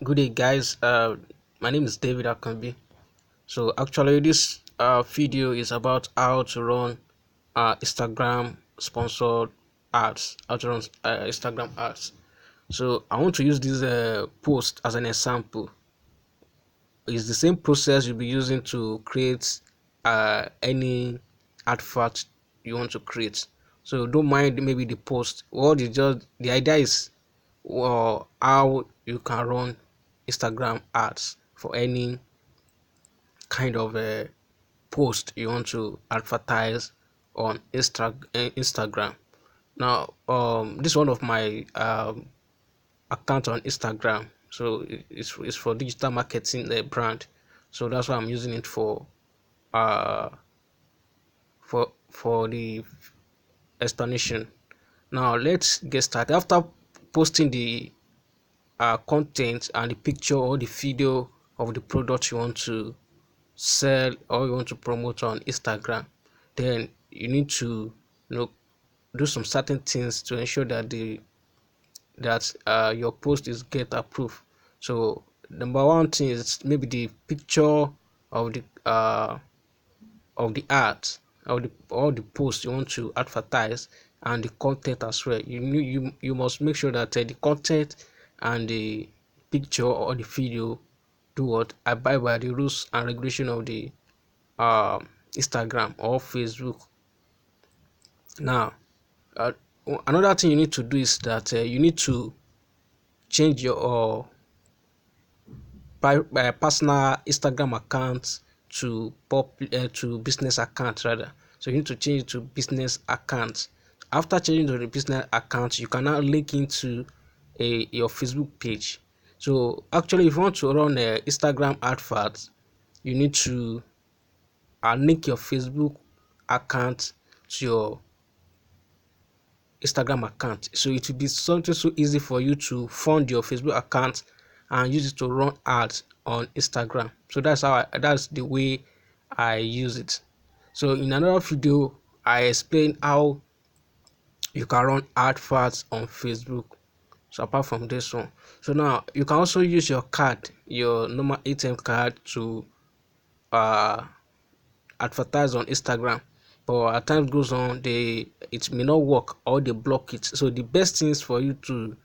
Good day, guys. My name is David Akambi. So, actually, this video is about how to run Instagram sponsored ads. How to run Instagram ads. So, I want to use this post as an example. It's the same process you'll be using to create any advert you want to create. So, don't mind maybe the post. What is just the idea is how you can run Instagram ads for any kind of a post you want to advertise on Instagram. Now, this is one of my account on Instagram, so it's for digital marketing brand. So that's why I'm using it uh for the explanation. Now let's get started. After posting the content and the picture or the video of the product you want to sell or you want to promote on Instagram, then you need to do some certain things to ensure that your post is get approved. So number one thing is maybe the picture of the art or the post you want to advertise, and the content as well. You must make sure that the content and the picture or the video do what abide by the rules and regulation of the Instagram or Facebook. Now, uh, another thing you need to do is that you need to change your personal Instagram account to business account rather. So you need to change it to business account. After changing to the business account, you can now link into your Facebook page. So actually, if you want to run a Instagram advert, you need to link your Facebook account to your Instagram account. So it will be something so easy for you to fund your Facebook account and use it to run ads on Instagram. So that's the way I use it. So in another video, I explain how you can run adverts on Facebook. So apart from this one, so now you can also use your card, your normal ATM card, to uh advertise on Instagram. But as time goes on, it may not work or they block it. So the best thing is for you to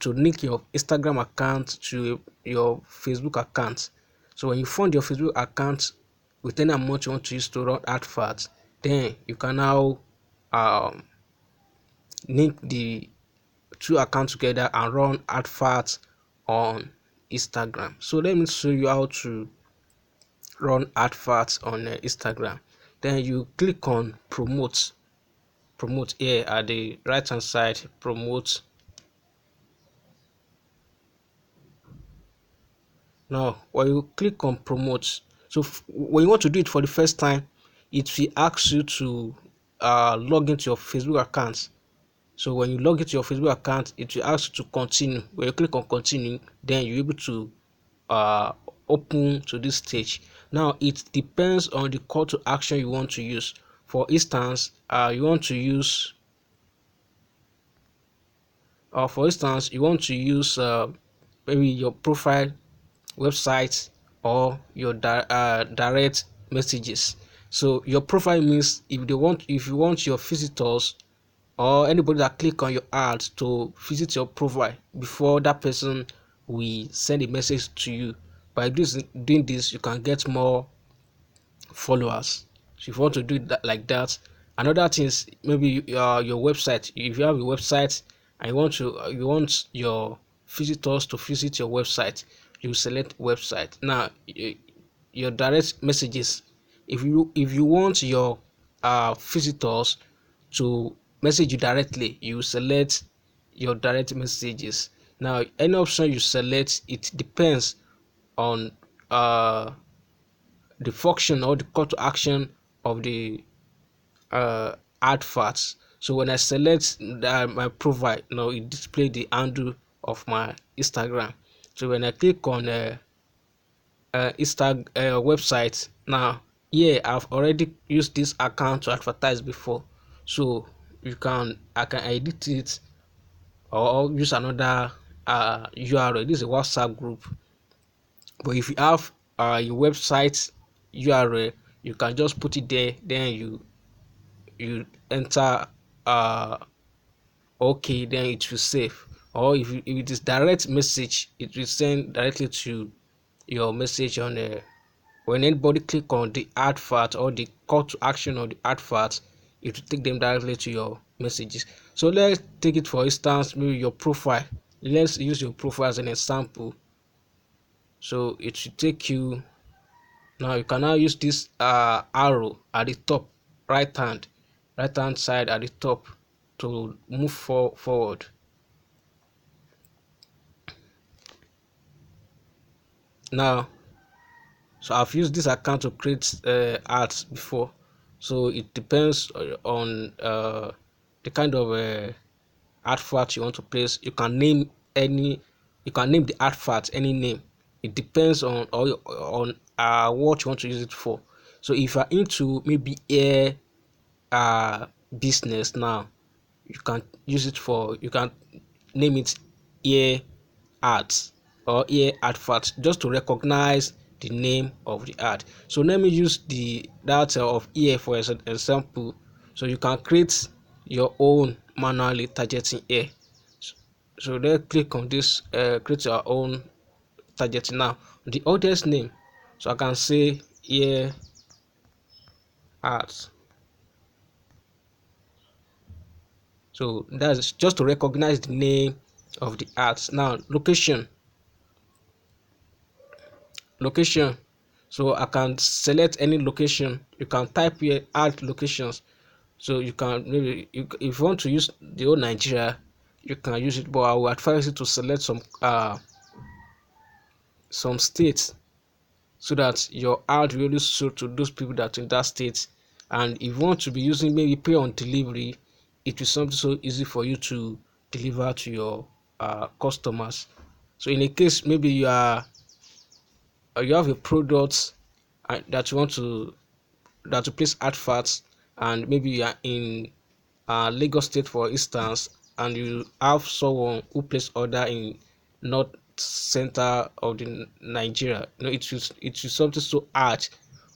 link your Instagram account to your Facebook account. So when you fund your Facebook account with any amount you want to use to run adverts, then you can now um, link the two accounts together and run adverts on Instagram. So let me show you how to run adverts on Instagram. Then you click on promote here at the right hand side, promote. Now when you click on promote, so when you want to do it for the first time, it will ask you to log into your Facebook account. So when you log into your Facebook account, it will ask you to continue. When you click on continue, then you're able to uh open to this stage. Now it depends on the call to action you want to use. For instance, you want to use you want to use maybe your profile website or your direct messages. So your profile means if you want your visitors or anybody that click on your ad to visit your profile before that person will send a message to you. By doing this, you can get more followers. So if you want to do that like that, another thing is maybe your website. If you have a website and you want your visitors to visit your website, you select website. Now your direct messages. If you want your visitors to message you directly, you select your direct messages. Now any option you select, it depends on the function or the call to action of the adverts. So when I select my profile, now it display the handle of my Instagram. So when I click on website, now here I've already used this account to advertise before. So I can edit it or use another URL. This is a WhatsApp group. But if you have your website URL, you can just put it there. Then you enter okay, then it will save. Or if it is direct message, it will send directly to your message on when anybody click on the advert or the call to action or the advert, it will take them directly to your messages. So let's take it for instance, maybe your profile. Let's use your profile as an example. So it should take you. Now you can now use this arrow at the top, right hand side at the top, to move forward. Now, so I've used this account to create ads before. So it depends on the kind of advert you want to place. You can name any, you can name the advert any name. It depends on what you want to use it for. So if you're into maybe air business now, you can use it for, you can name it ear ads or ear advert, just to recognize the name of the ad. So let me use the data of ear for example. So you can create your own manually targeting ear. So let's click on this, create your own targeting. Now the audience name, so I can say ear ads. So that's just to recognize the name of the ads. Now location, so I can select any location. You can type here add locations. So you can maybe if you want to use the whole Nigeria, you can use it, but I will advise you to select some states, so that your ad really suit to those people that are in that state. And if you want to be using maybe pay on delivery, it is something so easy for you to deliver to your customers. So in a case maybe you have a product that you want to place adverts, and maybe you are in Lagos State for instance, and you have someone who place order in north center of the Nigeria, it is something so hard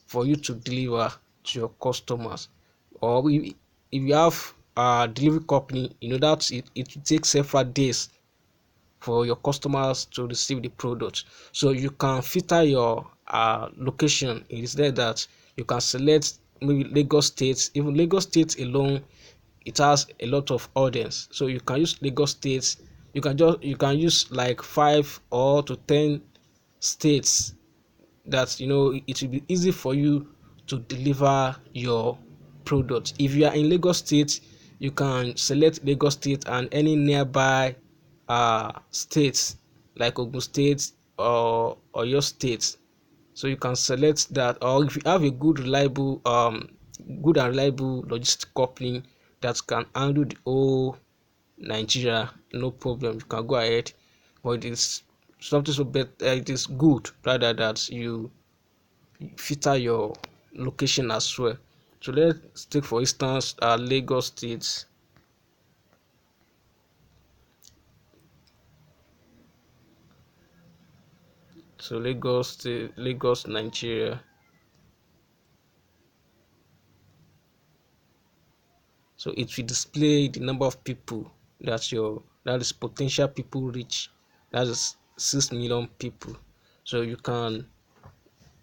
for you to deliver to your customers. Or if you have a delivery company, that it will take several days for your customers to receive the product. So you can filter your location. It is there that you can select maybe Lagos State. Even Lagos State alone, it has a lot of audience. So you can use Lagos State. You can use like 5 or to 10 states, that it will be easy for you to deliver your product. If you are in Lagos State, you can select Lagos State and any nearby states like Ogun State or your state. So you can select that. Or if you have a good and reliable logistic company that can handle the whole Nigeria, no problem, you can go ahead. But it is something so better, it is good rather that you filter your location as well. So let's take for instance Lagos State. So Lagos State, Lagos, Nigeria. So it will display the number of people that is potential people reach. That is 6 million people. So you can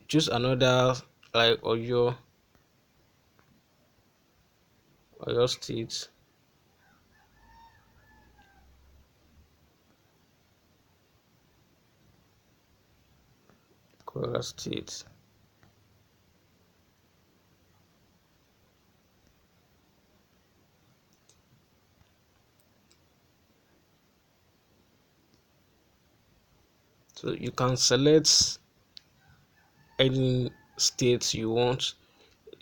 choose another, like Oyo State, Kwara State. So you can select any state you want.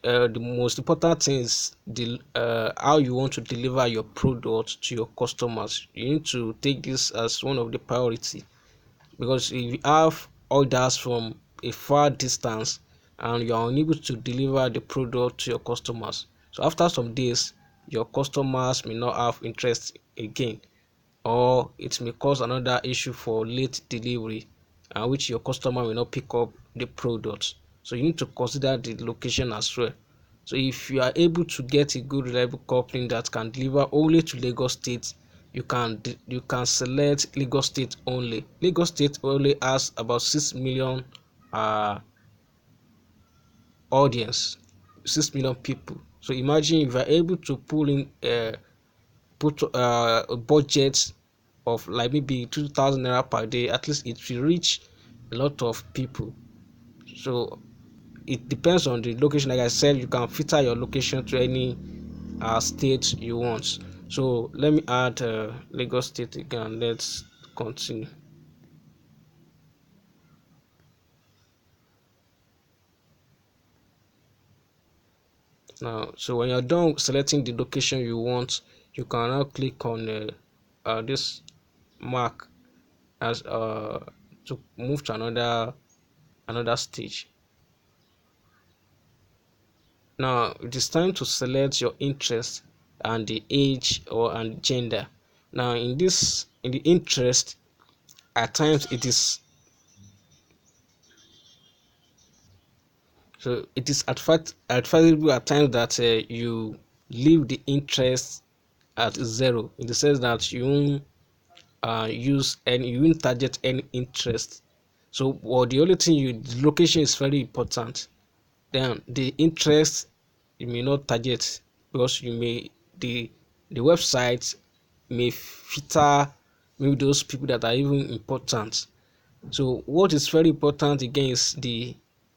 The most important thing is the how you want to deliver your product to your customers. You need to take this as one of the priority, because if you have orders from a far distance and you are unable to deliver the product to your customers, so after some days your customers may not have interest again. or it may cause another issue for late delivery, which your customer will not pick up the product. So you need to consider the location as well. So if you are able to get a good reliable company that can deliver only to Lagos State, you can select Lagos State only. Lagos State only has about 6 million uh audience, 6 million people. So imagine if you are able to pull in put a budget of like maybe 2,000 naira per day, at least it will reach a lot of people. So it depends on the location. Like I said, you can filter your location to any state you want. So let me add Lagos State again. Let's continue. Now, so when you're done selecting the location you want, you can now click on this mark as to move to another stage. Now it is time to select your interest and the age or and gender. Now in the interest, at times it is so it is advisable at times that you leave the interest at zero, in the sense that you won't use any, you won't target any interest. So well, the only thing, the location is very important. Then the interest you may not target, because you may the website may filter maybe those people that are even important. So what is very important again is the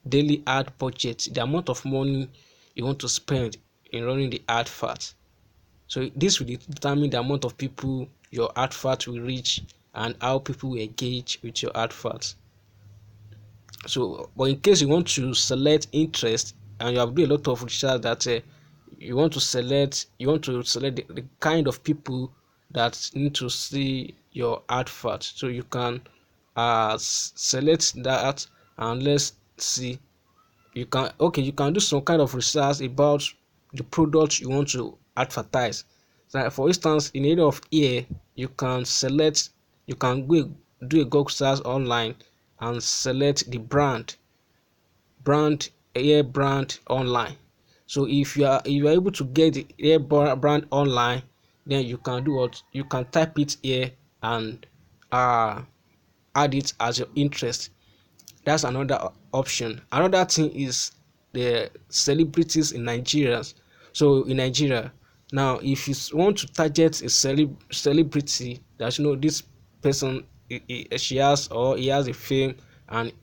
daily ad budget, the amount of money you want to spend in running the advert. So this will determine the amount of people your advert will reach and how people will engage with your advert. So but in case you want to select interest and you have done a lot of research that you want to select the kind of people that need to see your advert, so you can select that. And let's see, you can do some kind of research about the product you want to advertise. So for instance, in the area of ear, you can do a Google search online and select the brand online. So if you are able to get the brand online, then you can do what, you can type it here and uh add it as your interest. That's another option. Another thing is the celebrities in Nigeria. So in Nigeria now, if you want to target a celebrity that this person, she has or he has a fame, and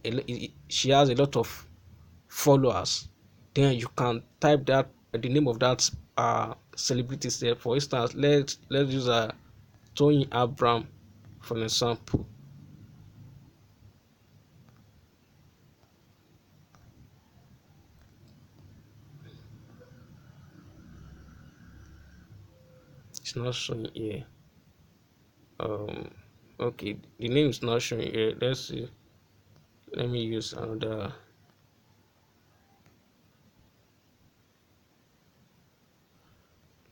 she has a lot of followers, then you can type that the name of that celebrity there. For instance, let's use Tony Abraham for example. It's not showing here. um okay, the name is not showing here. Let's see, let me use another.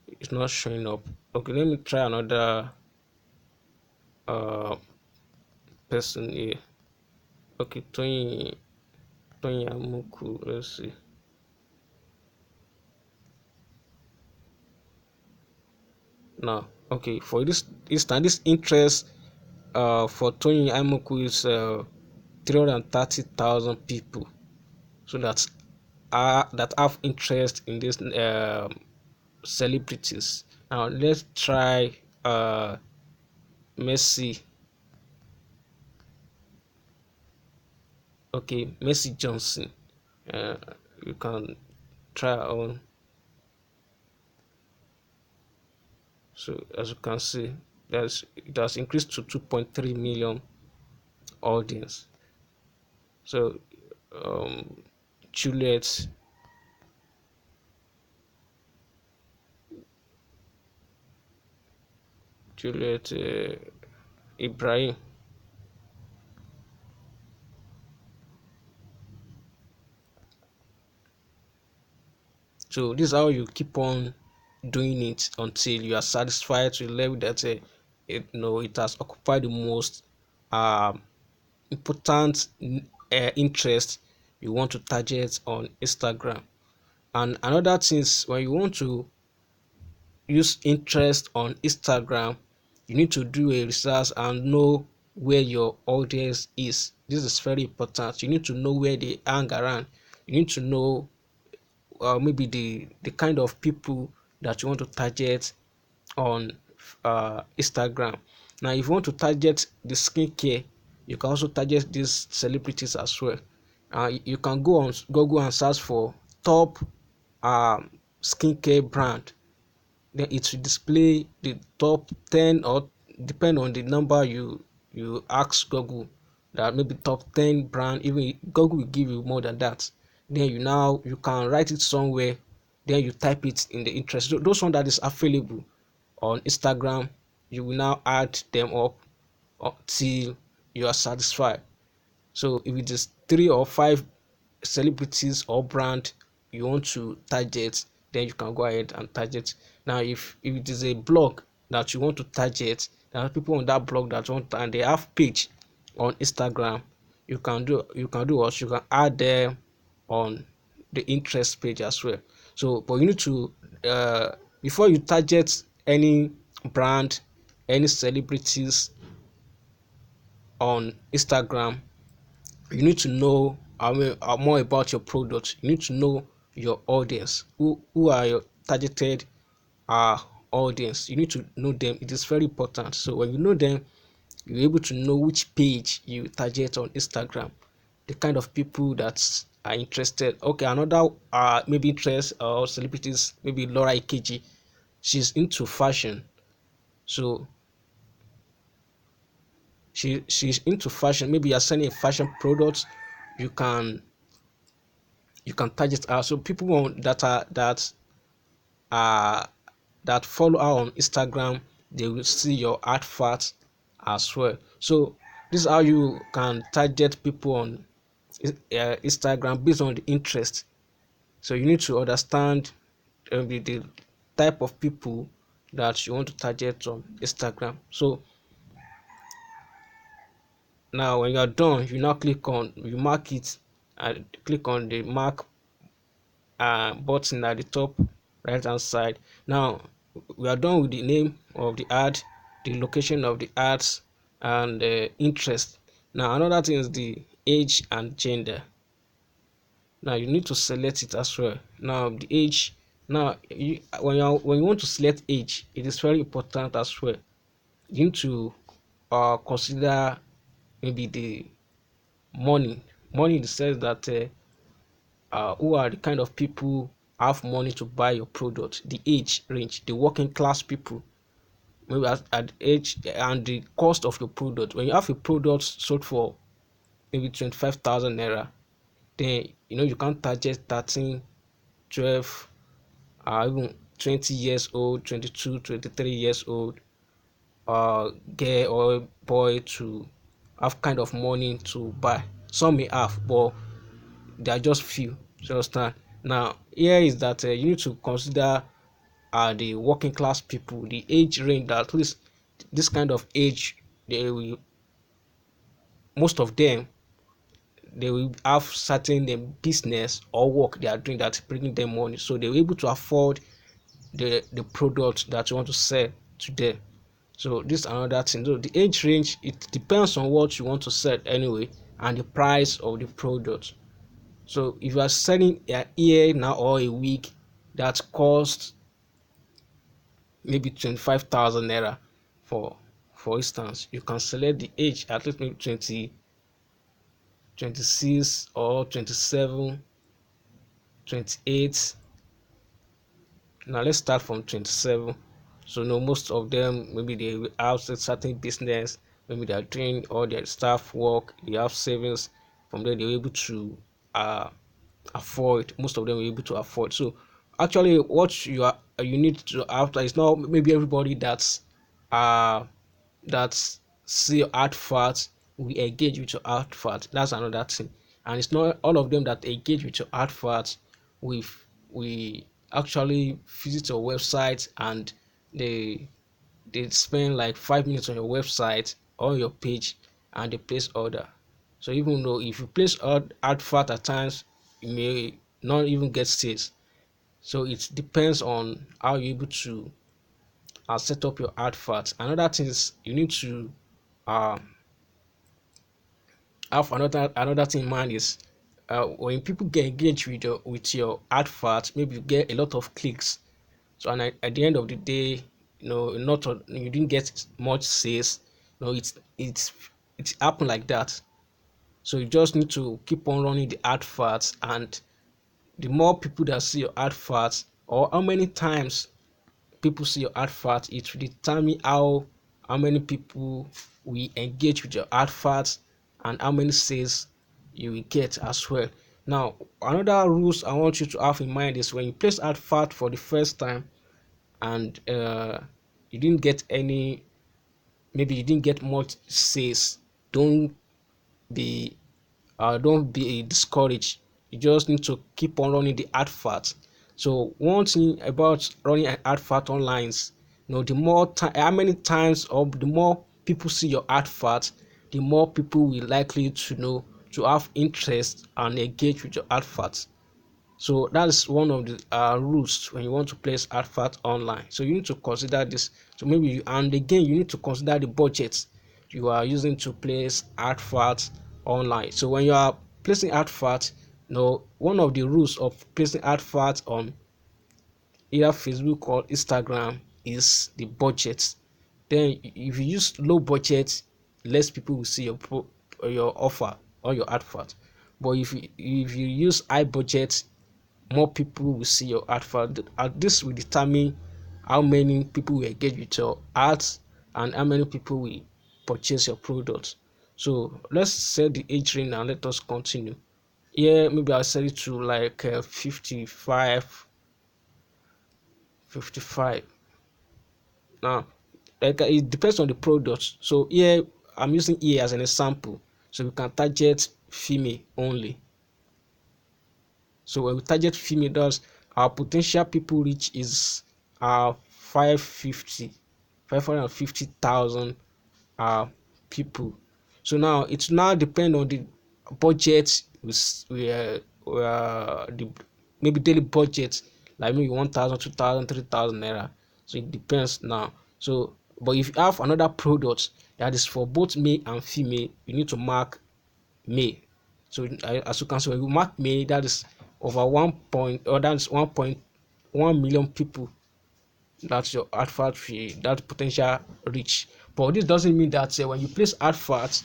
It's not showing up. Okay, let me try another uh person here. Okay, Tony Amuku. Let's see. Now okay, for this interest for Tony Amuku is 330,000 people. So that have interest in this celebrities. Now let's try Messi. Okay, Messi Johnson. uh, you can try on. So as you can see, it has increased to 2.3 million audience. So um Juliet Juliet Ibrahim. So this is how you keep on doing it until you are satisfied to the level that it has occupied the most um, important interest you want to target on Instagram. And another thing is, when you want to use interest on Instagram, you need to do a research and know where your audience is. This is very important. You need to know where they hang around. You need to know maybe the kind of people that you want to target on Instagram. Now, if you want to target the skincare, you can also target these celebrities as well. You can go on Google and search for top um, skincare brand. Then it will display the top 10, or depend on the number you ask Google, that maybe top 10 brand. Even Google will give you more than that. Then you can write it somewhere, then you type it in the interest. Those one that is available on Instagram, you will now add them up until you are satisfied. So if it is 3 or 5 celebrities or brand you want to target, then you can go ahead and target. Now, if it is a blog that you want to target, there are people on that blog that want, and they have page on Instagram, you can do what you can add them on the interest page as well. So, but you need to before you target any brand, any celebrities on Instagram, you need to know, more about your product. You need to know your audience. Who are your targeted uh audience? You need to know them. It is very important. So when you know them, you're able to know which page you target on Instagram, the kind of people that are interested. Okay, another maybe interest or celebrities, maybe Laura Ikeji. She's into fashion. So she's into fashion. Maybe you're selling a fashion product, you can target her. So people are that follow her on Instagram, they will see your advert as well. So this is how you can target people on Instagram based on the interest. So you need to understand the type of people that you want to target on Instagram. So now when you are done, you mark it, and click on the mark button at the top right hand side. Now we are done with the name of the ad, the location of the ads, and interest. Now another thing is the age and gender. Now you need to select it as well. Now the age. Now when you want to select age, it is very important as well. You need to consider maybe the money in the sense that who are the kind of people have money to buy your product, the age range, the working class people, maybe at age, and the cost of your product. When you have a product sold for maybe 25,000 naira, then you can't target 13, 12, even 20 years old, 22, 23 years old girl or boy to have kind of money to buy. Some may have, but they are just few. You understand? Now, here is that you need to consider the working class people, the age range, that at least this kind of age, they will, most of them, they will have certain business or work they are doing that's bringing them money, so they will able to afford the product that you want to sell to them. So this is another thing. So the age range, it depends on what you want to sell anyway, and the price of the product. So if you are selling a ear now or a wig that costs maybe 25,000 naira, for instance, you can select the age at least maybe 20, 26 or 27, 28. Now let's start from 27. So no, most of them, maybe they have a certain business, maybe they are doing all their staff work, they have savings. From there they're able to uh afford. Most of them are able to afford. So actually what you need to after is not maybe everybody uh that see your advert will engage with your advert. That's another thing. And it's not all of them that engage with your advert with we actually visit your website, and they they spend like 5 minutes on your website or your page and they place order. So even though if you place advert at times, you may not even get sales. So it depends on how you're able to set up your advert. Another thing is you need to uh, have another thing in mind is when people get engaged with your advert, maybe you get a lot of clicks. So and at the end of the day, not you didn't get much sales. It's happened like that. So you just need to keep on running the adverts, and the more people that see your adverts, or how many times people see your advert, it will determine how many people will engage with your adverts and how many sales you will get as well. Now, another rules I want you to have in mind is when you place advert for the first time and you didn't get any, maybe you didn't get much sales, don't be don't be discouraged. You just need to keep on running the advert. So one thing about running an advert online is, the more time, how many times, or the more people see your advert, the more people will likely to have interest and engage with your advert. So that's one of the rules when you want to place advert online. So you need to consider this. So and again, you need to consider the budget you are using to place advert online. So when you are placing advert, one of the rules of placing advert on either Facebook or Instagram is the budget. Then if you use low budget, less people will see your offer or your advert. But if you use high budget, more people will see your advert. This will determine how many people will engage with your ads and how many people will purchase your product. So let's set the age range and let us continue. Here, maybe I'll set it to like 55. Now, like it depends on the product. So here, I'm using here as an example. So we can target female only. So when we target female, thus our potential people reach is 550,000 people. So now it now depend on the budget. The maybe daily budget, like maybe 1,000, 2,000, 3,000 naira. So it depends now. So but if you have another product that is for both male and female, you need to mark male. So as you can see, when you mark male, that is over 1.1 million people. That's your advert fee, that potential reach. But this doesn't mean that when you place adverts,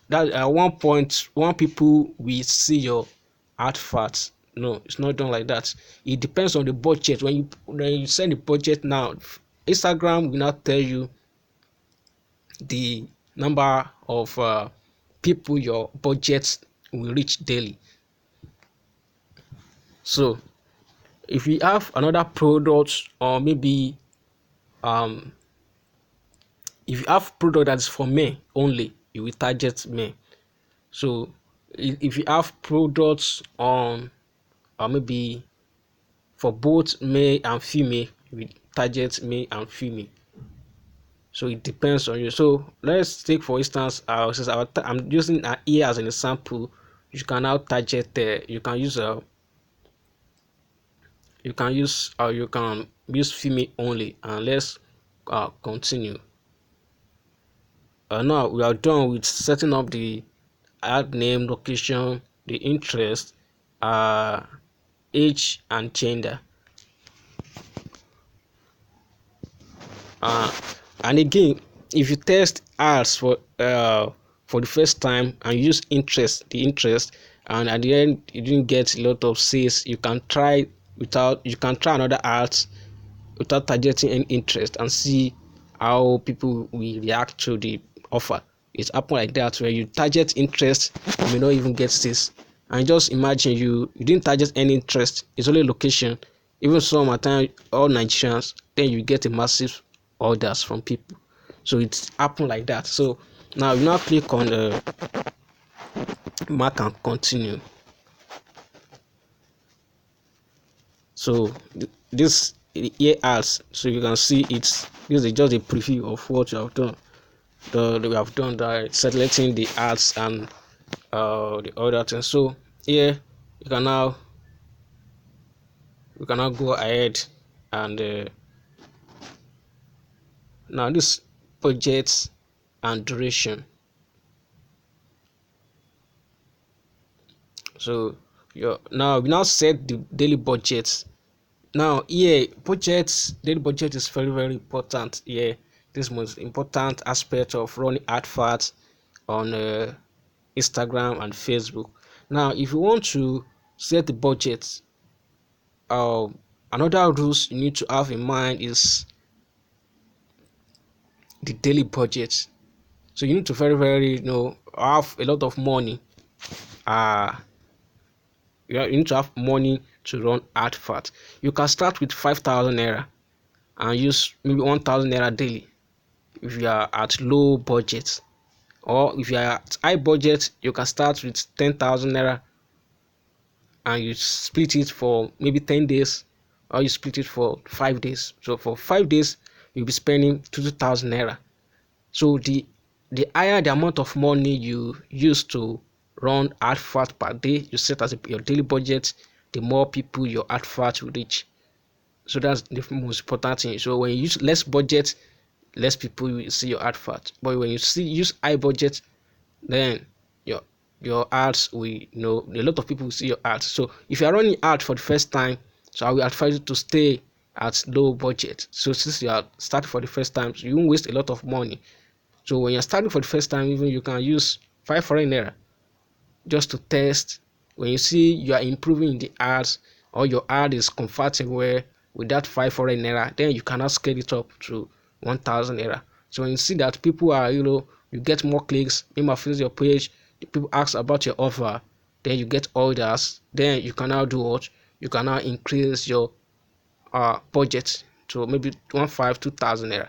that 1.1 people will see your adverts. No, it's not done like that. It depends on the budget. When you send the budget now, Instagram will not tell you the number of people your budget will reach daily. So if you have another product, or maybe if you have product that's for men only, you will target men. So if you have products on, or maybe for both male and female, you will target male and female. So it depends on you. So let's take for instance, since I'm using an ear as an example, you can now target you can use female only, and let's continue. Now we are done with setting up the ad name, location, the interest, age and gender. uh, and again, if you test ads for the first time and use the interest, and at the end you didn't get a lot of sales, you can try another ads without targeting any interest and see how people will react to the offer. It's happen like that, where you target interest, you may not even get sales. And just imagine you didn't target any interest, it's only location. Even some at time, all Nigerians, then you get a massive orders from people. So it's happen like that. So now you now click on the mark and continue. So this here ads, so you can see it's this is just a preview of what you have done. We have done by selecting the ads and the other things. So here you can now go ahead and now this budget and duration. So we now set the daily budget. Now here daily budget is very very important here. This most important aspect of running adverts on Instagram and Facebook. Now if you want to set the budget, another rules you need to have in mind is the daily budget. So you need to very have a lot of money. You need to have money to run advert. You can start with 5,000 naira and use maybe 1,000 naira daily if you are at low budget, or if you are at high budget you can start with 10,000 naira and you split it for maybe 10 days, or you split it for 5 days. So for 5 days you'll be spending 2,000 naira. So the higher the amount of money you use to run advert per day, you set as your daily budget, the more people your advert will reach. So that's the most important thing. So when you use less budget, less people will see your advert. But when you use high budget, then your ads will, a lot of people will see your ads. So if you are running ads for the first time, so I will advise you to stay at low budget. So since you are starting for the first time, so you won't waste a lot of money. So when you're starting for the first time, even you can use 500 naira just to test. When you see you are improving in the ads, or your ad is converting well with that 500 naira, then you cannot scale it up to 1,000 naira. So when you see that people are, you get more clicks, people visit your page, the people ask about your offer, then you get orders, then you can now do what? You can now increase your budget to maybe 2,000 naira.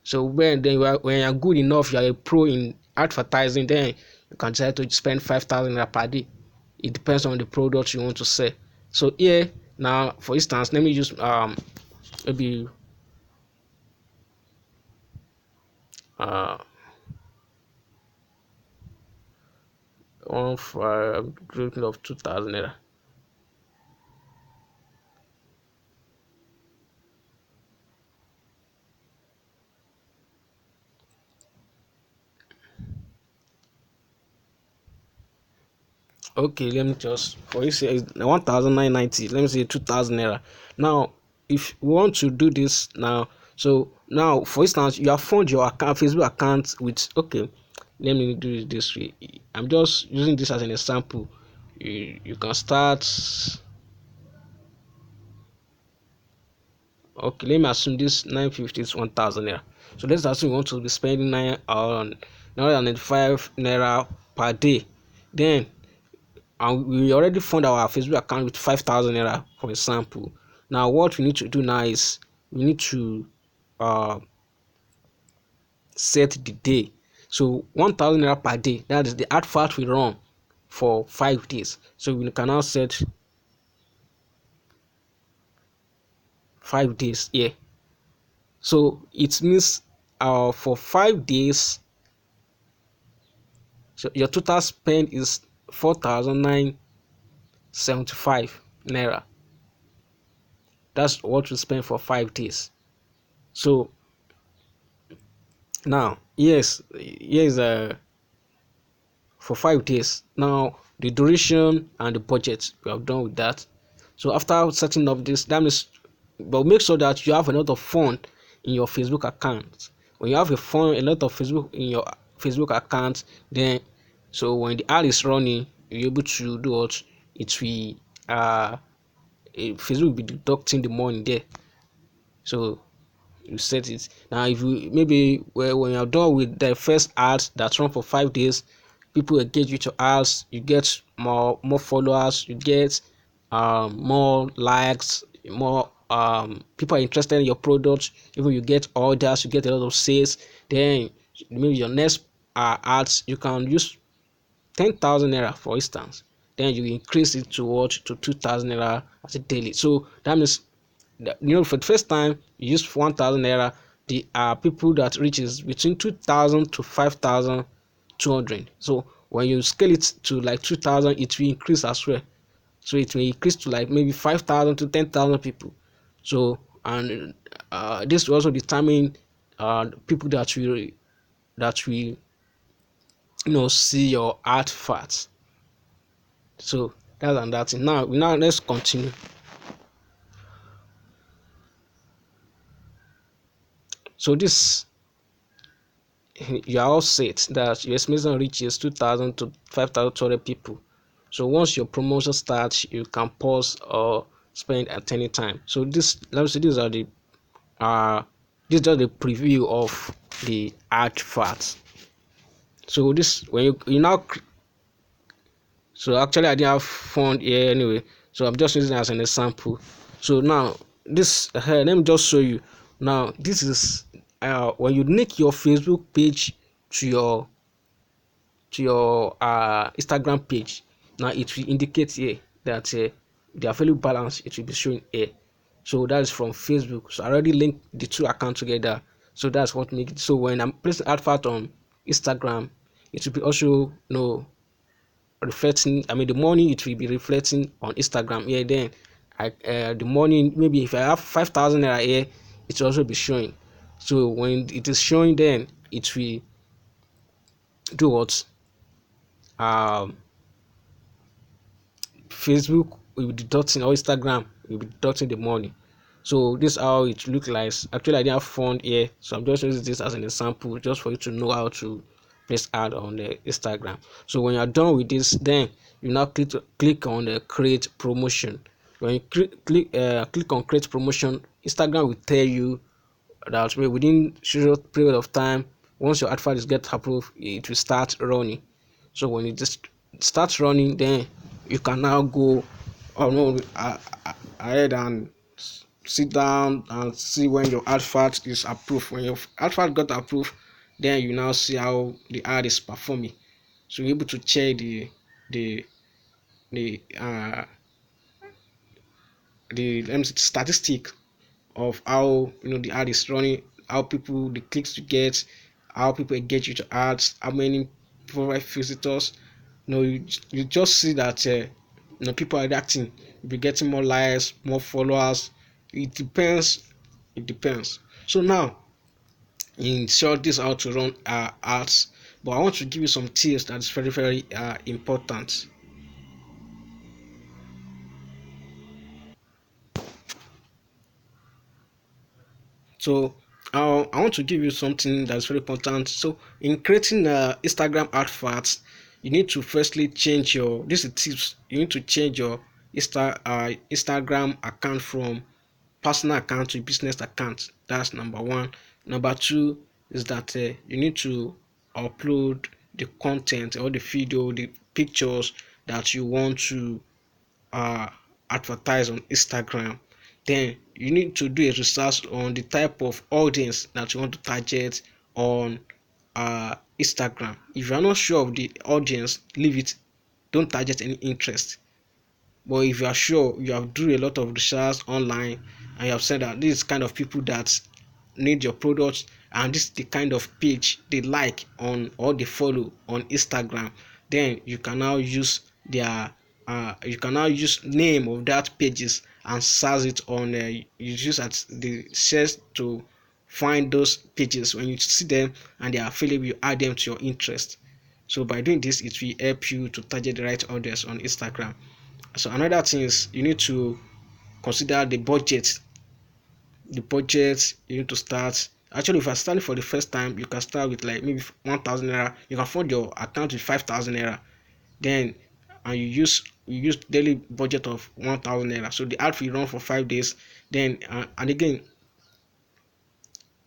So when you're good enough, you are a pro in advertising, then you can try to spend 5,000 naira per day. It depends on the product you want to sell. So here now, for instance, let me use maybe uh 1 of 2,000 naira. Okay, let me just, for you say 1,990, let me say 2,000 naira. Now if you want to do this now, so now for instance you have found your account, Facebook account with, okay, let me do it this way. I'm just using this as an example. You can start, okay, let me assume this 950 is 1,000 naira. So let's assume you want to be spending 995 naira per day. Then and we already fund our Facebook account with 5,000 naira, for example. Now what we need to do now is we need to uh, set the day. So 1,000 naira per day, that is the advert we run for 5 days. So we can now set 5 days here. So it means for 5 days, so your total spend is 4,975 naira. That's what we spend for 5 days. So now yes, here's for 5 days. Now the duration and the budget, we have done with that. So after setting up this, that means, but make sure that you have a lot of fun in your Facebook account. When you have a lot of Facebook in your Facebook account, then so when the ad is running, you're able to do what? It will Facebook will be deducting the money there. So you set it. Now if you maybe when you're done with the first ads that run for 5 days, people engage with your ads, you get more followers, you get more likes, more people are interested in your product, even you get orders, you get a lot of sales. Then maybe your next ads, you can use 10,000 naira, for instance. Then you increase it to what? To 2,000 naira as a daily. So that means for the first time you use 1,000 naira, the people that reaches between 2,000 to 5,200. So when you scale it to like 2,000, it will increase as well. So it may increase to like maybe 5,000 to 10,000 people. So and this will also determine people that will see your adverts. So that's and that. Now let's continue. So this, you are all set that your estimation reaches 2,000 to 5,200 people. So once your promotion starts, you can pause or spend at any time. So let me see, this is just the preview of the adverts. So this when you now, so actually I didn't have fund here anyway, so I'm just using it as an example. So now this let me just show you. Now this is when you link your Facebook page to your Instagram page. Now it will indicate here that the available balance, it will be showing here. So that is from Facebook. So I already linked the two accounts together. So that's what makes it. So when I'm placing advert on Instagram, it will be also reflecting. I mean, the money it will be reflecting on Instagram here. Then the money, maybe if I have 5,000 naira here, it will also be showing. So when it is showing, then it will do what? Um, Facebook will be deducting, or Instagram will be deducting the money. So this is how it looks like. Actually, I didn't have fund here, so I'm just using this as an example, just for you to know how to place ad on the Instagram. So when you're done with this, then you now click on the create promotion. When you click on create promotion, Instagram will tell you that within short period of time, once your advert is get approved, it will start running. So when it just starts running, then you can now go ahead and sit down and see when your advert is approved. When your advert got approved, then you now see how the ad is performing. So you're able to check the the uh the statistic of how the ad is running, how people, the clicks you get, how people engage you to ads, how many profile visitors. You just see that people are reacting. You'll be getting more likes, more followers. It depends. It depends. So now, in short, this is how to run ads. But I want to give you some tips that is very very important. So I want to give you something that's very important. So in creating Instagram adverts, you need to firstly change your, this is tips, you need to change your Instagram account from personal account to business account. That's number one. Number two is that you need to upload the content or the video, the pictures that you want to uh, advertise on Instagram. Then you need to do a research on the type of audience that you want to target on Instagram. If you are not sure of the audience, leave it. Don't target any interest. But if you are sure, you have do a lot of research online, and you have said that this is kind of people that need your products, and this is the kind of page they like on or they follow on Instagram, then you can now use their you can now use name of that pages and search it on you use at the search to find those pages. When you see them and they are available, you add them to your interest. So by doing this, it will help you to target the right audience on Instagram. So another thing is you need to consider the budget. The budget you need to start. Actually, if I start for the first time, you can start with like maybe 1,000 naira. You can fund your account with 5,000 naira. Then and you use daily budget of 1,000 naira. So the ad will run for 5 days. Then and again,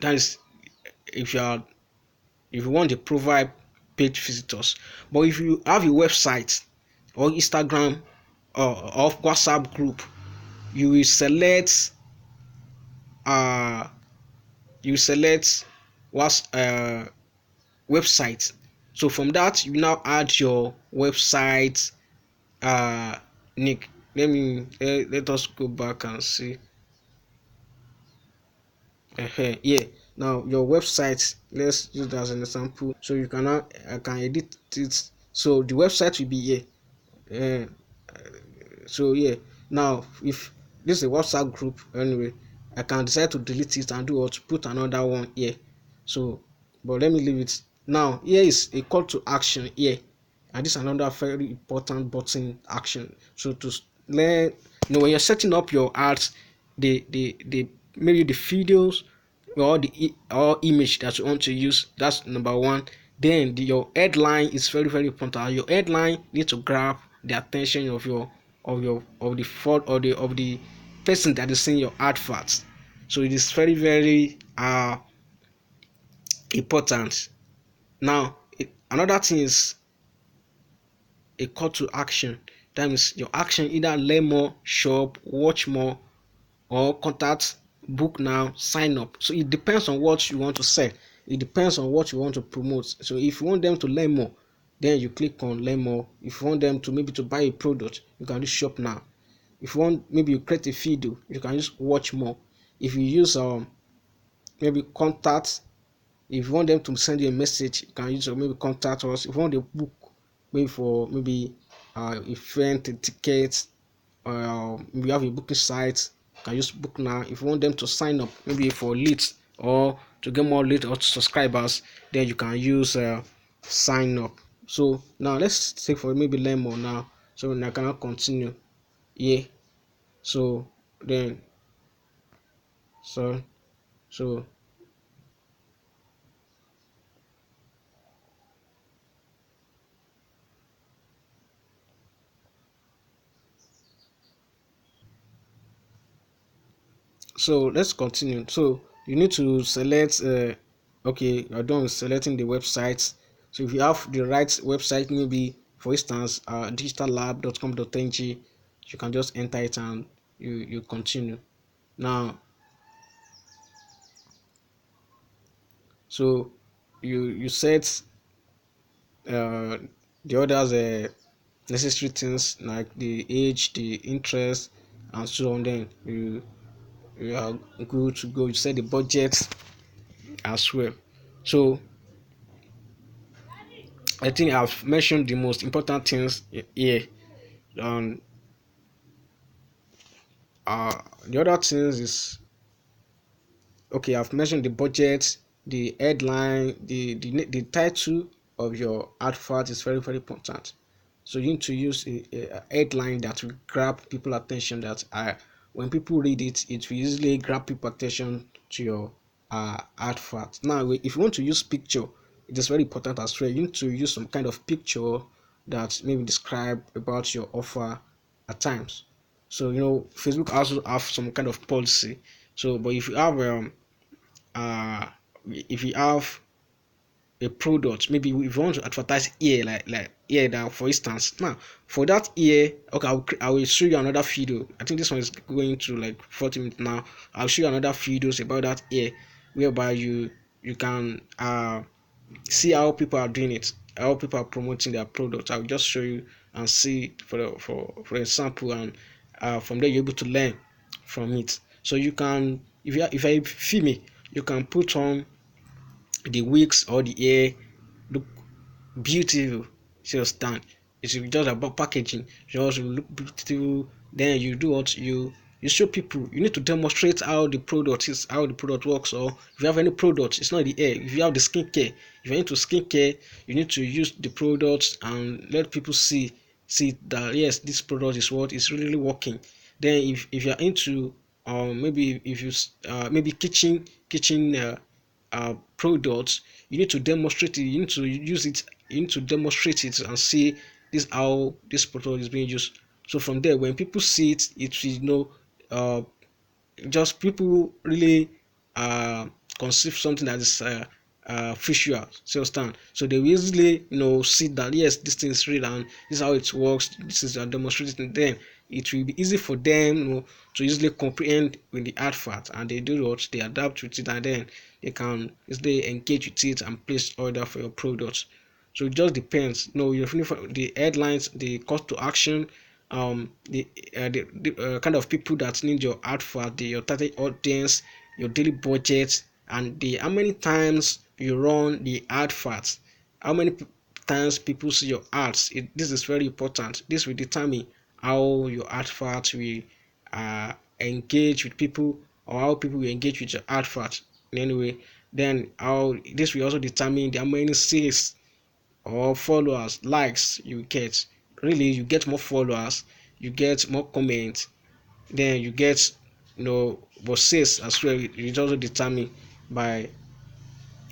that is if you want to provide page visitors. But if you have a website or Instagram or WhatsApp group, you will select uh you select what's website. So from that you now add your website nick. Let us go back and see. Yeah. Now your website, let's use that as an example. So you can now I can edit it. So the website will be here. Uh, so yeah. Now if this is a WhatsApp group anyway, I can decide to delete it and do what put another one here. So but let me leave it. Now here is a call to action here, and this is another very important button action. So to learn, when you're setting up your ads, the maybe the videos or or image that you want to use, that's number one. Then your headline is very very important. Your headline need to grab the attention of the fraud or the person that is seeing your adverts. So it is very very important. Now another thing is a call to action. That means your action either learn more, shop, watch more, or contact, book now, sign up. So it depends on what you want to sell. It depends on what you want to promote. So if you want them to learn more, then you click on learn more. If you want them to maybe to buy a product, you can do shop now. If you want maybe you create a video, you can just watch more. If you use maybe contact, if you want them to send you a message, you can use maybe contact us. If you want a book, maybe for maybe event tickets, we have a booking site, you can use book now. If you want them to sign up maybe for leads or to get more leads or subscribers, then you can use sign up. So now let's take for maybe learn more now. So now I cannot continue here. So then so so so let's continue. So you need to select okay, you're done with selecting the websites. So if you have the right website, maybe for instance digitallab.com.ng, you can just enter it and you continue. Now so you set uh the others necessary things like the age, the interest, and so on. Then you are good to go. You set the budget as well. So I think I've mentioned the most important things here. Um, the other things is okay. I've mentioned the budget, the headline, the title of your advert is very very important. So you need to use a headline that will grab people attention. That when people read it, it will easily grab people attention to your advert. Now, if you want to use picture, it is very important as well. You need to use some kind of picture that maybe describe about your offer at times. So Facebook also have some kind of policy. So, but uh, if you have a product, maybe if you want to advertise here, like here now, for instance, now for that here, okay, I will show you another video. I think this one is going to like 40 minutes now. I'll show you another videos about that here, whereby you can see how people are doing it, how people are promoting their product. I'll just show you and see for example, and from there you're able to learn from it. So you can, if I female, you can put on the wigs or the hair, look beautiful. Just stand. It's just about packaging. Just look beautiful. Then you do what you show people. You need to demonstrate how the product is, how the product works. Or if you have any product, it's not the hair. If you have the skincare, if you're into skincare, you need to use the products and let people see that yes, this product is what is really working. Then if you're into maybe if you maybe kitchen products, you need to demonstrate it, you need to use it, you need to demonstrate it and see this how this product is being used. So from there, when people see it, it will just people really conceive something that is visual, so understand. So they will easily see that yes, this thing is real and this is how it works, this is demonstrating. Then it will be easy for them to easily comprehend with the advert, and they do what they adapt with it, and then they can easily engage with it and place order for your product. So it just depends. You're the headlines, the call to action, the kind of people that need your advert, your target audience, your daily budget, and the how many times you run the adverts, how many times people see your ads. This is very important. This will determine how your adverts will engage with people, or how people will engage with your advert in any way. Then how this will also determine the how many sales or followers, likes you get. Really, you get more followers, you get more comments, then you get but sales as well. It's also determined by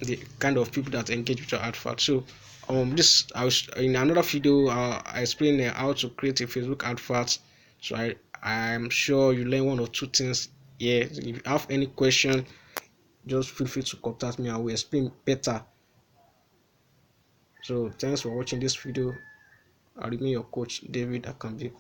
the kind of people that engage with your advert. So this I was in another video, I explained how to create a Facebook advert. So I'm sure you learn one or two things here. If you have any question, just feel free to contact me. I will explain better. So thanks for watching this video. I remain your coach, David Akambi.